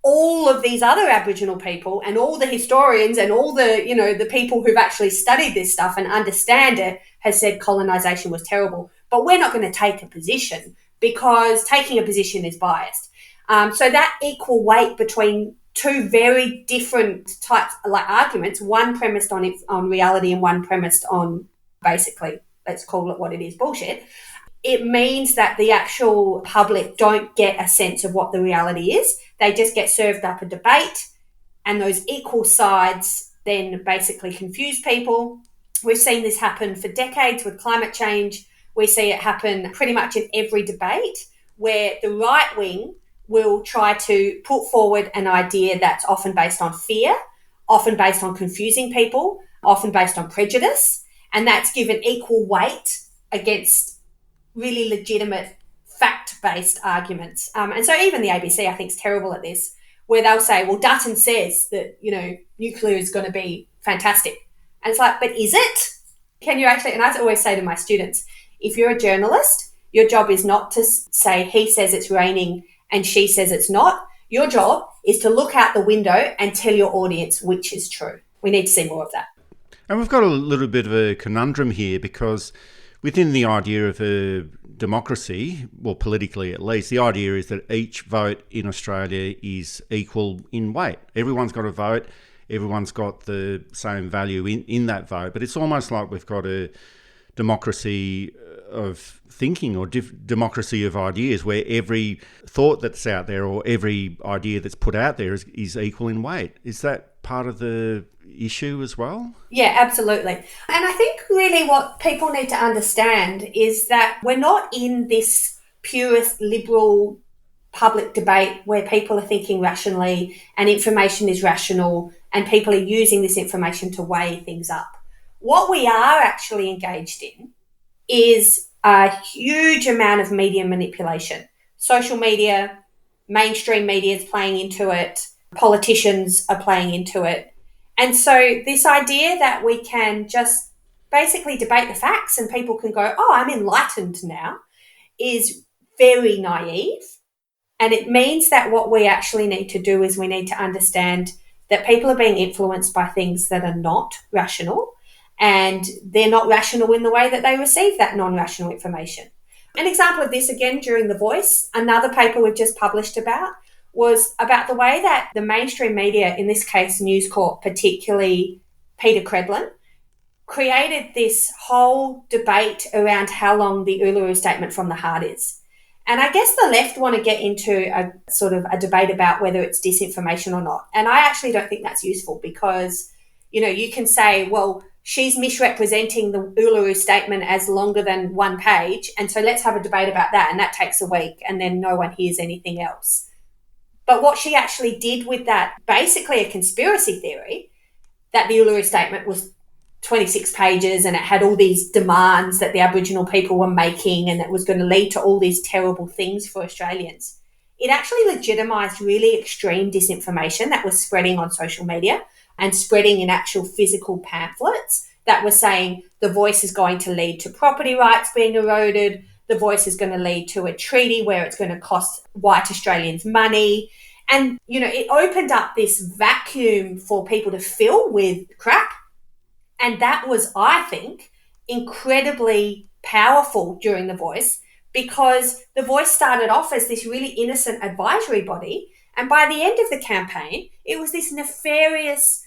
all of these other Aboriginal people and all the historians and all the, the people who've actually studied this stuff and understand it has said colonisation was terrible. But we're not going to take a position because taking a position is biased. So that equal weight between two very different types like arguments, one premised on reality and one premised on basically, let's call it what it is, bullshit. It means that the actual public don't get a sense of what the reality is. They just get served up a debate, and those equal sides then basically confuse people. We've seen this happen for decades with climate change. We see it happen pretty much in every debate where the right wing will try to put forward an idea that's often based on fear, often based on confusing people, often based on prejudice, and that's given equal weight against really legitimate fact-based arguments. And so even the ABC, I think, is terrible at this, where they'll say, well, Dutton says that, nuclear is going to be fantastic. And it's like, but is it? Can you actually, and I always say to my students, if you're a journalist, your job is not to say he says it's raining and she says it's not. Your job is to look out the window and tell your audience which is true. We need to see more of that. And we've got a little bit of a conundrum here, because within the idea of a democracy, well, politically at least, the idea is that each vote in Australia is equal in weight. Everyone's got a vote, everyone's got the same value in that vote, but it's almost like we've got a democracy of thinking or democracy of ideas, where every thought that's out there or every idea that's put out there is equal in weight. Is that part of the issue as well? Yeah, absolutely. And I think really what people need to understand is that we're not in this purist liberal public debate where people are thinking rationally and information is rational and people are using this information to weigh things up. What we are actually engaged in is a huge amount of media manipulation. Social media, mainstream media is playing into it, politicians are playing into it. And so this idea that we can just basically debate the facts and people can go, oh, I'm enlightened now, is very naive. And it means that what we actually need to do is we need to understand that people are being influenced by things that are not rational, and they're not rational in the way that they receive that non-rational information. An example of this, again, during The Voice, another paper we've just published was about the way that the mainstream media, in this case News Corp, particularly Peter Credlin, created this whole debate around how long the Uluru Statement from the Heart is. And I guess the left want to get into a sort of a debate about whether it's disinformation or not. And I actually don't think that's useful because, you can say, well, she's misrepresenting the Uluru Statement as longer than one page. And so let's have a debate about that. And that takes a week and then no one hears anything else. But what she actually did with that, basically a conspiracy theory, that the Uluru Statement was 26 pages and it had all these demands that the Aboriginal people were making and that was going to lead to all these terrible things for Australians. It actually legitimised really extreme disinformation that was spreading on social media and spreading in actual physical pamphlets that were saying the Voice is going to lead to property rights being eroded, the Voice is going to lead to a treaty where it's going to cost white Australians money. And, it opened up this vacuum for people to fill with crap. And that was, I think, incredibly powerful during The Voice because The Voice started off as this really innocent advisory body. And by the end of the campaign, it was this nefarious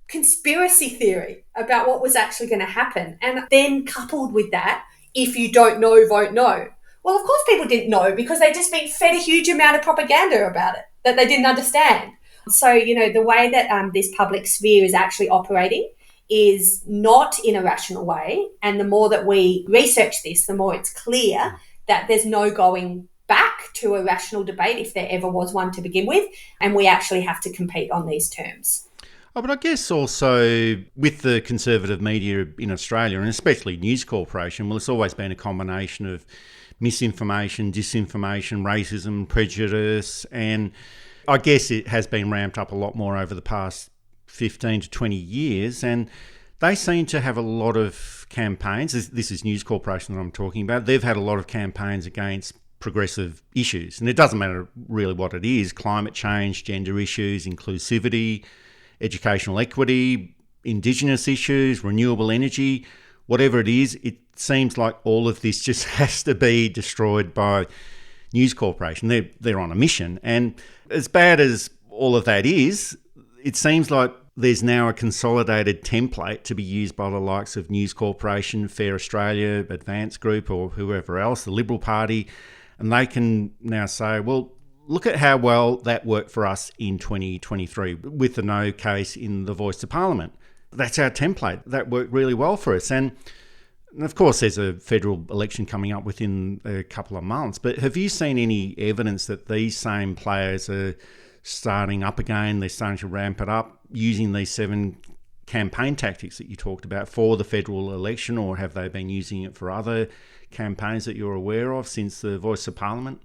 conspiracy theory about what was actually going to happen. And then coupled with that, if you don't know, vote no. Well, of course people didn't know because they'd just been fed a huge amount of propaganda about it that they didn't understand. So, the way that this public sphere is actually operating is not in a rational way. And the more that we research this, the more it's clear that there's no going back to a rational debate if there ever was one to begin with. And we actually have to compete on these terms. Oh, but I guess also with the conservative media in Australia, and especially News Corporation, well, it's always been a combination of misinformation, disinformation, racism, prejudice, and I guess it has been ramped up a lot more over the past 15 to 20 years, and they seem to have a lot of campaigns. This is News Corporation that I'm talking about. They've had a lot of campaigns against progressive issues, and it doesn't matter really what it is: climate change, gender issues, inclusivity, educational equity, Indigenous issues, renewable energy, whatever it is. It seems like all of this just has to be destroyed by News Corporation. They're on a mission, and as bad as all of that is, it seems like there's now a consolidated template to be used by the likes of News Corporation, Fair Australia, Advance Group, or whoever else, the Liberal Party, and they can now say, well, look at how well that worked for us in 2023 with the no case in the Voice to Parliament. That's our template. That worked really well for us. And of course, there's a federal election coming up within a couple of months, but have you seen any evidence that these same players are starting up again? They're starting to ramp it up using these 7 campaign tactics that you talked about for the federal election, or have they been using it for other campaigns that you're aware of since the Voice of Parliament?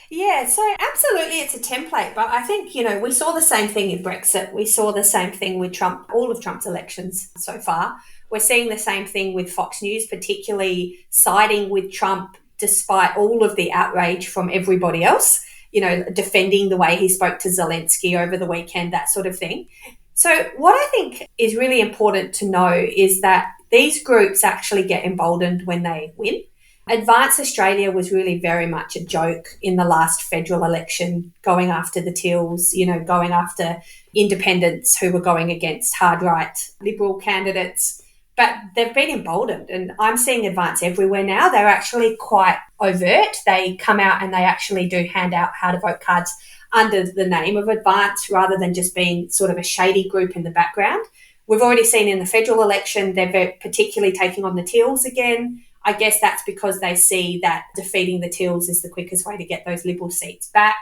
Yeah, so absolutely it's a template, but I think, we saw the same thing in Brexit. We saw the same thing with Trump, all of Trump's elections so far. We're seeing the same thing with Fox News, particularly siding with Trump despite all of the outrage from everybody else, defending the way he spoke to Zelensky over the weekend, that sort of thing. So what I think is really important to know is that these groups actually get emboldened when they win. Advance Australia was really very much a joke in the last federal election, going after the Teals, going after independents who were going against hard right Liberal candidates. But they've been emboldened, and I'm seeing Advance everywhere now. They're actually quite overt. They come out and they actually do hand out how to vote cards under the name of Advance rather than just being sort of a shady group in the background. We've already seen in the federal election, they're particularly taking on the Teals again. I guess that's because they see that defeating the Teals is the quickest way to get those Liberal seats back.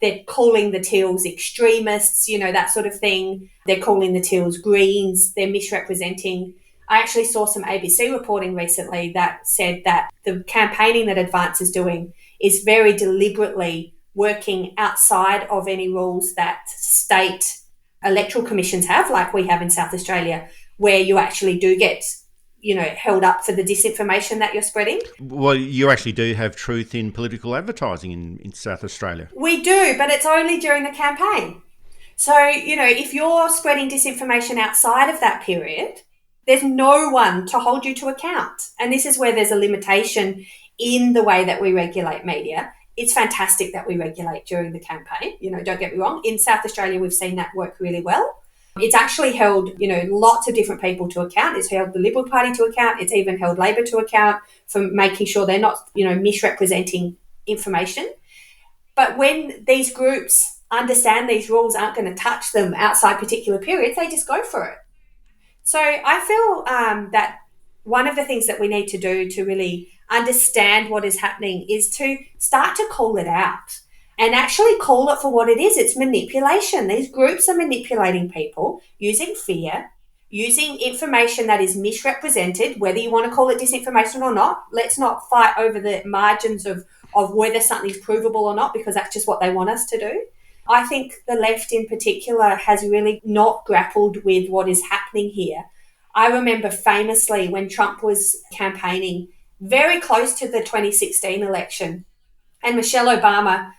They're calling the Teals extremists, that sort of thing. They're calling the Teals Greens. They're misrepresenting. I actually saw some ABC reporting recently that said that the campaigning that Advance is doing is very deliberately working outside of any rules that state electoral commissions have, like we have in South Australia, where you actually do get held up for the disinformation that you're spreading. Well, you actually do have truth in political advertising in South Australia. We do, but it's only during the campaign. So, if you're spreading disinformation outside of that period, there's no one to hold you to account. And this is where there's a limitation in the way that we regulate media. It's fantastic that we regulate during the campaign. Don't get me wrong. In South Australia, we've seen that work really well. It's actually held, lots of different people to account. It's held the Liberal Party to account. It's even held Labor to account for making sure they're not, misrepresenting information. But when these groups understand these rules aren't going to touch them outside particular periods, they just go for it. So I feel that one of the things that we need to do to really understand what is happening is to start to call it out and actually call it for what it is. It's manipulation. These groups are manipulating people using fear, using information that is misrepresented, whether you want to call it disinformation or not. Let's not fight over the margins of whether something's provable or not, because that's just what they want us to do. I think the left in particular has really not grappled with what is happening here. I remember famously when Trump was campaigning very close to the 2016 election, and Michelle Obama,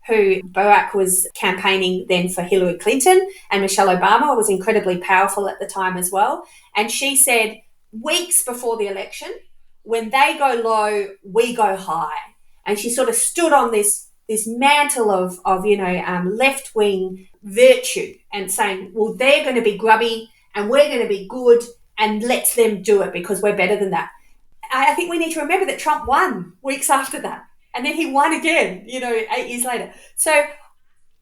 who Barack was campaigning then for Hillary Clinton, and Michelle Obama was incredibly powerful at the time as well. And she said, weeks before the election, when they go low, we go high. And she sort of stood on this mantle of left-wing virtue and saying, well, they're going to be grubby and we're going to be good and let them do it because we're better than that. I think we need to remember that Trump won weeks after that. And then he won again, 8 years later. So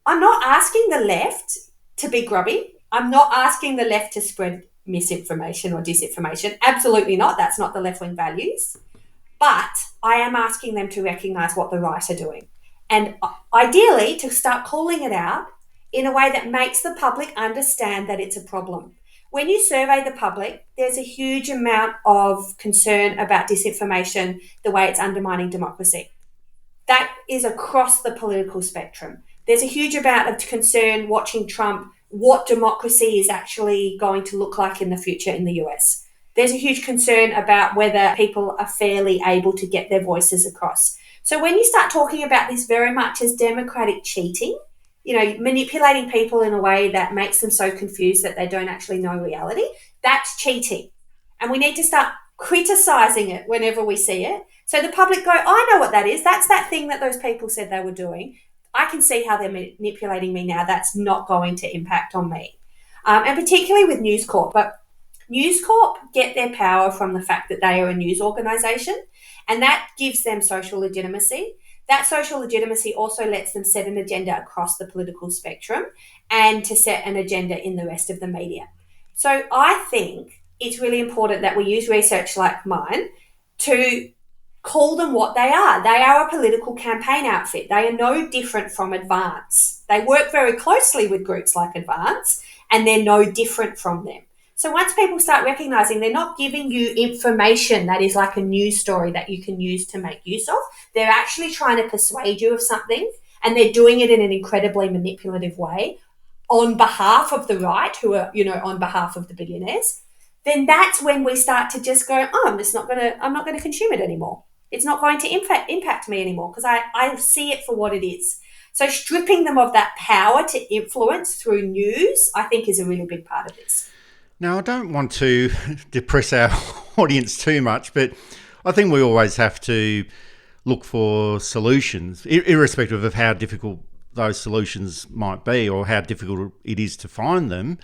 I'm not asking the left to be grubby. I'm not asking the left to spread misinformation or disinformation. Absolutely not. That's not the left-wing values. But I am asking them to recognise what the right are doing. And ideally, to start calling it out in a way that makes the public understand that it's a problem. When you survey the public, there's a huge amount of concern about disinformation, the way it's undermining democracy. That is across the political spectrum. There's a huge amount of concern watching Trump, what democracy is actually going to look like in the future in the US. There's a huge concern about whether people are fairly able to get their voices across. So when you start talking about this very much as democratic cheating, manipulating people in a way that makes them so confused that they don't actually know reality, that's cheating. And we need to start criticising it whenever we see it. So the public go, I know what that is. That's that thing that those people said they were doing. I can see how they're manipulating me now. That's not going to impact on me. And particularly with News Corp. But News Corp get their power from the fact that they are a news organisation, and that gives them social legitimacy. That social legitimacy also lets them set an agenda across the political spectrum and to set an agenda in the rest of the media. So I think it's really important that we use research like mine to call them what they are. They are a political campaign outfit. They are no different from Advance. They work very closely with groups like Advance, and they're no different from them. So once people start recognising they're not giving you information that is like a news story that you can use to make use of, they're actually trying to persuade you of something, and they're doing it in an incredibly manipulative way on behalf of the right, who are, on behalf of the billionaires, then that's when we start to just go, I'm not going to consume it anymore. It's not going to impact me anymore because I see it for what it is. So stripping them of that power to influence through news, I think, is a really big part of this. Now, I don't want to depress our audience too much, but I think we always have to look for solutions, irrespective of how difficult those solutions might be or how difficult it is to find them.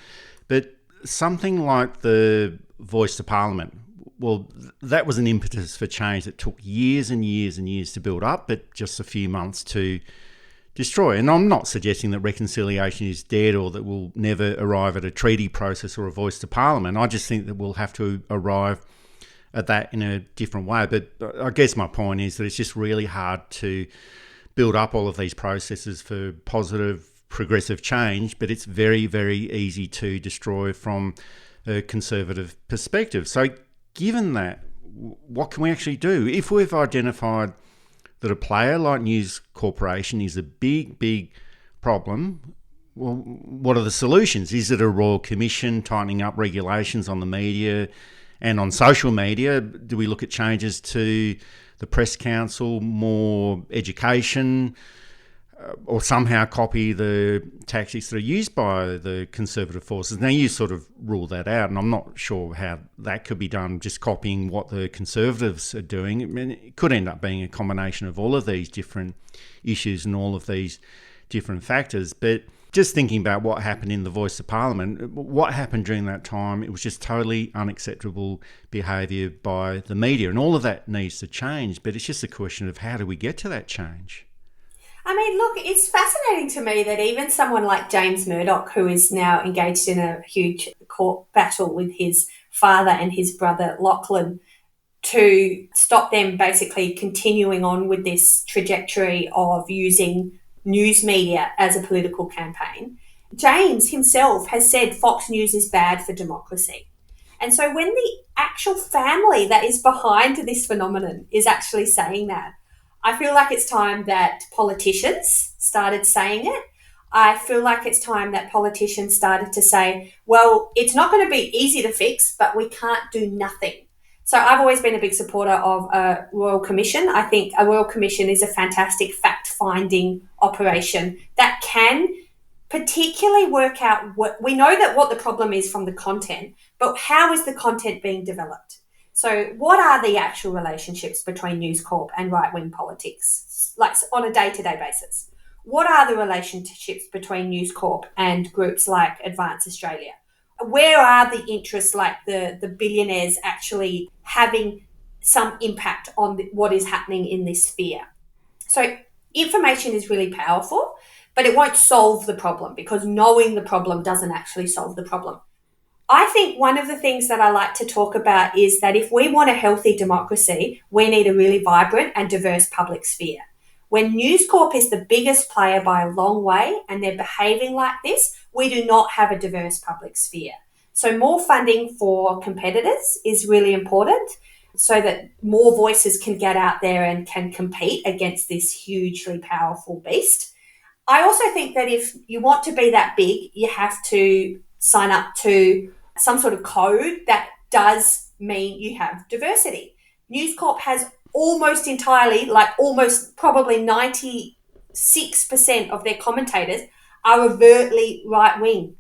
But something like the voice to Parliament, well, that was an impetus for change that took years and years and years to build up, but just a few months to destroy. And I'm not suggesting that reconciliation is dead or that we'll never arrive at a treaty process or a voice to Parliament. I just think that we'll have to arrive at that in a different way. But I guess my point is that it's just really hard to build up all of these processes for positive, progressive change, but it's very, very easy to destroy from a conservative perspective. So given that, what can we actually do? If we've identified that a player like News Corporation is a big, big problem, well, what are the solutions? Is it a royal commission tightening up regulations on the media and on social media? Do we look at changes to the Press Council, more education, or somehow copy the tactics that are used by the conservative forces? Now, you sort of rule that out, and I'm not sure how that could be done, just copying what the Conservatives are doing. I mean, it could end up being a combination of all of these different issues and all of these different factors. But Just thinking about what happened in the Voice of Parliament, what happened during that time, it was just totally unacceptable behaviour by the media, and all of that needs to change, but it's just a question of how do we get to that change? I mean, look, it's fascinating to me that even someone like James Murdoch, who is now engaged in a huge court battle with his father and his brother Lachlan, to stop them basically continuing on with this trajectory of using news media as a political campaign. James himself has said Fox News is bad for democracy. And so when the actual family that is behind this phenomenon is actually saying that, I feel like it's time that politicians started saying it. I feel like it's time that politicians started to say, well, it's not going to be easy to fix, but we can't do nothing. So I've always been a big supporter of a Royal Commission. I think a Royal Commission is a fantastic fact-finding operation that can particularly work out what we know that what the problem is from the content, but how is the content being developed? So what are the actual relationships between News Corp and right-wing politics, like on a day-to-day basis? What are the relationships between News Corp and groups like Advance Australia? Where are the interests, like the billionaires, actually having some impact on what is happening in this sphere? So information is really powerful, but it won't solve the problem, because knowing the problem doesn't actually solve the problem. I think one of the things that I like to talk about is that if we want a healthy democracy, we need a really vibrant and diverse public sphere. When News Corp is the biggest player by a long way and they're behaving like this, we do not have a diverse public sphere. So more funding for competitors is really important so that more voices can get out there and can compete against this hugely powerful beast. I also think that if you want to be that big, you have to sign up to some sort of code that does mean you have diversity. News Corp has almost entirely, like almost probably 96% of their commentators are overtly right-wing.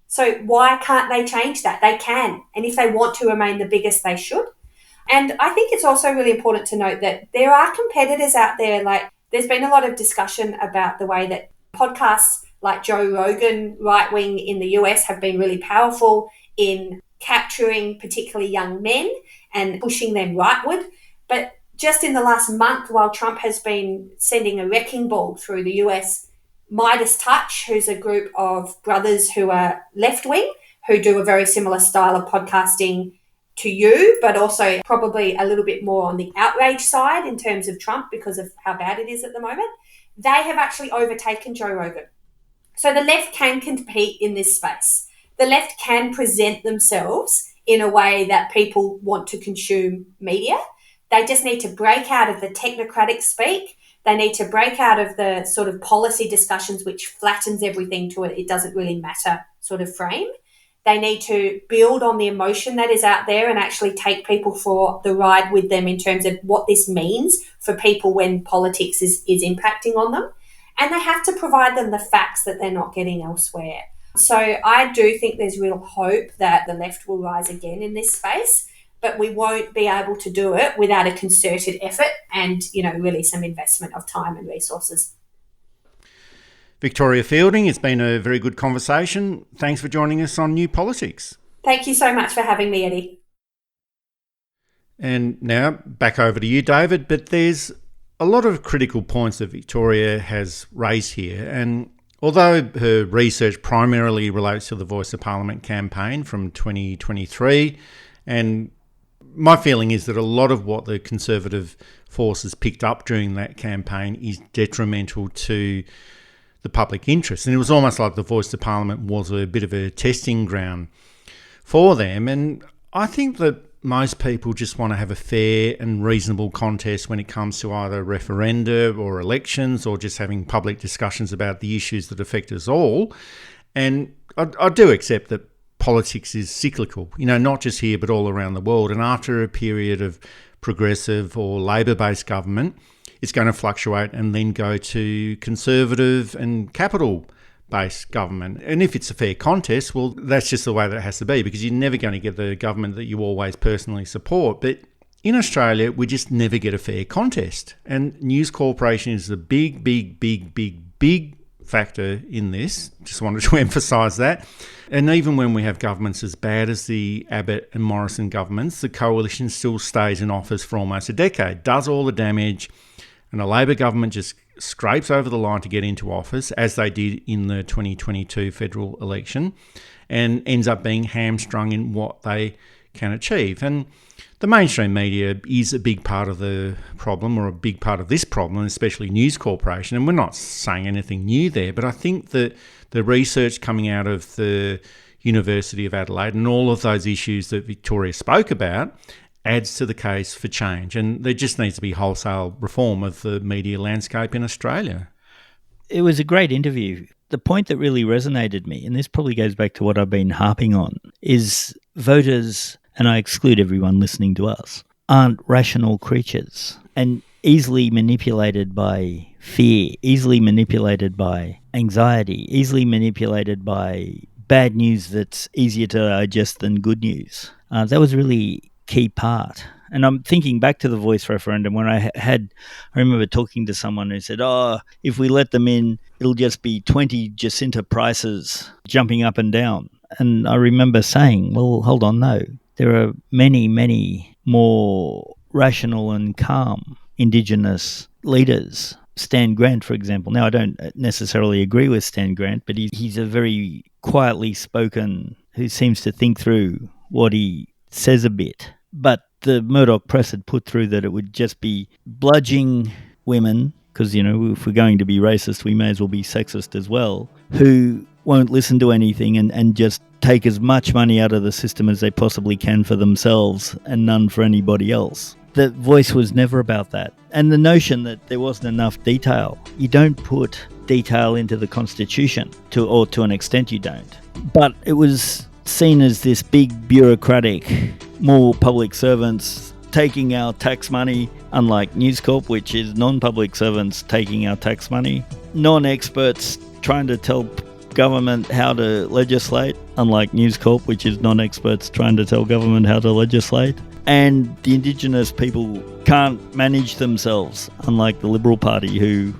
So why can't they change that? They can. And if they want to remain the biggest, they should. And I think it's also really important to note that there are competitors out there. Like, there's been a lot of discussion about the way that podcasts like Joe Rogan, right-wing in the US, have been really powerful in capturing particularly young men and pushing them rightward. But just in the last month, while Trump has been sending a wrecking ball through the US, Midas Touch, who's a group of brothers who are left-wing, who do a very similar style of podcasting to you, but also probably a little bit more on the outrage side in terms of Trump because of how bad it is at the moment, they have actually overtaken Joe Rogan. So the left can compete in this space. The left can present themselves in a way that people want to consume media. They just need to break out of the technocratic speak. They need to break out of the sort of policy discussions which flattens everything to it doesn't really matter sort of frame. They need to build on the emotion that is out there and actually take people for the ride with them in terms of what this means for people when politics is impacting on them. And they have to provide them the facts that they're not getting elsewhere. So I do think there's real hope that the left will rise again in this space, but we won't be able to do it without a concerted effort and, really some investment of time and resources. Victoria Fielding, it's been a very good conversation. Thanks for joining us on New Politics. Thank you so much for having me, Eddie. And now back over to you, David, but there's a lot of critical points that Victoria has raised here, and although her research primarily relates to the Voice of Parliament campaign from 2023, and my feeling is that a lot of what the Conservative forces picked up during that campaign is detrimental to the public interest. And it was almost like the Voice of Parliament was a bit of a testing ground for them. And I think that most people just want to have a fair and reasonable contest when it comes to either referenda or elections or just having public discussions about the issues that affect us all. And I do accept that politics is cyclical, not just here but all around the world. And after a period of progressive or Labor-based government, it's going to fluctuate and then go to Conservative and capital-based government. And if it's a fair contest, well, that's just the way that it has to be, because you're never going to get the government that you always personally support. But in Australia, we just never get a fair contest. And News Corporation is a big factor in this. Just wanted to emphasise that. And even when we have governments as bad as the Abbott and Morrison governments, the coalition still stays in office for almost a decade, does all the damage, and a Labor government just scrapes over the line to get into office, as they did in the 2022 federal election, and ends up being hamstrung in what they can achieve. And the mainstream media is a big part of the problem, or a big part of this problem, especially News Corporation. And we're not saying anything new there, but I think that the research coming out of the University of Adelaide and all of those issues that Victoria spoke about adds to the case for change. And there just needs to be wholesale reform of the media landscape in Australia. It was a great interview. The point that really resonated me, and this probably goes back to what I've been harping on, is voters, and I exclude everyone listening to us, aren't rational creatures and easily manipulated by fear, easily manipulated by anxiety, easily manipulated by bad news that's easier to digest than good news. That was really key part. And I'm thinking back to the voice referendum when I remember talking to someone who said, if we let them in, it'll just be 20 Jacinta prices jumping up and down. And I remember saying, well, hold on, no. There are many, many more rational and calm Indigenous leaders. Stan Grant, for example. Now, I don't necessarily agree with Stan Grant, but he's a very quietly spoken, who seems to think through what he says a bit. But the Murdoch press had put through that it would just be bludgeoning women, because, if we're going to be racist, we may as well be sexist as well, who won't listen to anything and just take as much money out of the system as they possibly can for themselves and none for anybody else. The voice was never about that. And the notion that there wasn't enough detail. You don't put detail into the Constitution, or to an extent you don't. But it was seen as this big bureaucratic, more public servants taking our tax money, unlike News Corp, which is non-public servants taking our tax money. Non-experts trying to tell government how to legislate, unlike News Corp, which is non-experts trying to tell government how to legislate. And the Indigenous people can't manage themselves, unlike the Liberal Party who,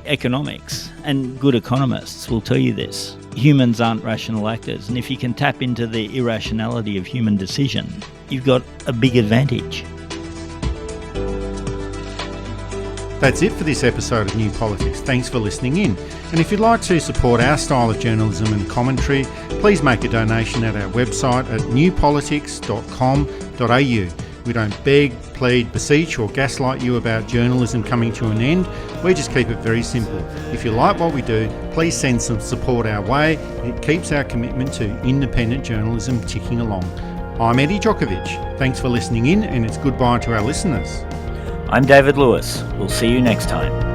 economics and good economists will tell you this. Humans aren't rational actors, and if you can tap into the irrationality of human decision, you've got a big advantage. That's it for this episode of New Politics. Thanks for listening in. And if you'd like to support our style of journalism and commentary, please make a donation at our website at newpolitics.com.au. We don't beg, plead, beseech or gaslight you about journalism coming to an end. We just keep it very simple. If you like what we do, please send some support our way. It keeps our commitment to independent journalism ticking along. I'm Eddie Djokovic. Thanks for listening in, and it's goodbye to our listeners. I'm David Lewis. We'll see you next time.